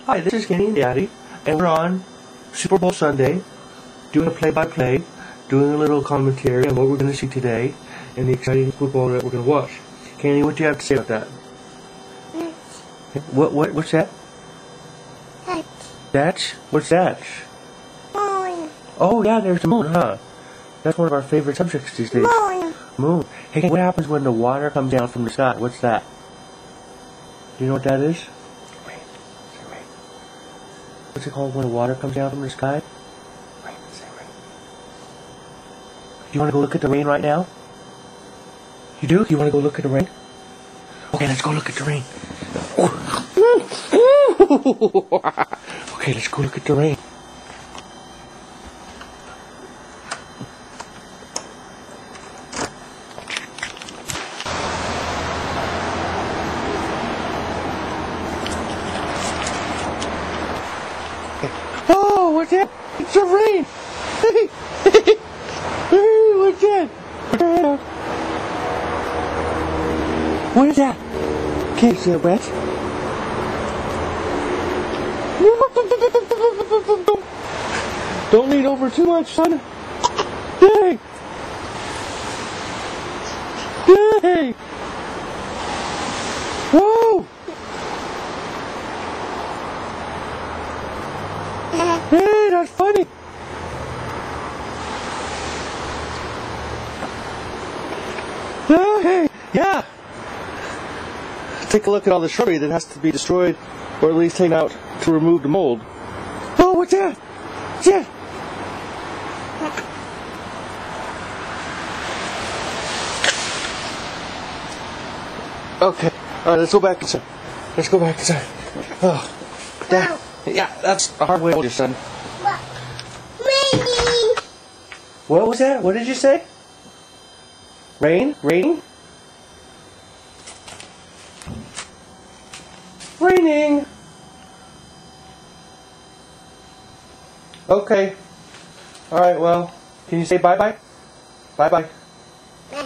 Hi, this is Kenny and Daddy, and we're on Super Bowl Sunday, doing a play-by-play, doing a little commentary on what we're going to see today, and the exciting football that we're going to watch. Kenny, what do you have to say about that? What's that? That's? What's that? Moon. Oh, yeah, there's the moon, huh? That's one of our favorite subjects these days. Moon. Moon. Hey, what happens when the water comes down from the sky? What's that? Do you know what that is? Rain. What's it called when the water comes down from the sky? Rain. Say rain. Do you want to go look at the rain right now? You do? You want to go look at the rain? Okay, let's go look at the rain. Okay, let's go look at the rain. Oh, what's that? It's a rain! Hey, what's that? What is that? Can't see it, Brett. Don't lean over too much, son. Dang! Dang! Whoa! Hey, that's funny! Hey, yeah! Take a look at all the shrubbery that has to be destroyed, or at least taken out to remove the mold. Oh, what's that? What's that? Okay, alright, let's go back inside. Let's go back inside. Oh, that, yeah, that's a hard way to hold your son. Raining. What was that? What did you say? Rain? Raining? Raining! Okay. Alright, well, can you say bye-bye? Bye-bye.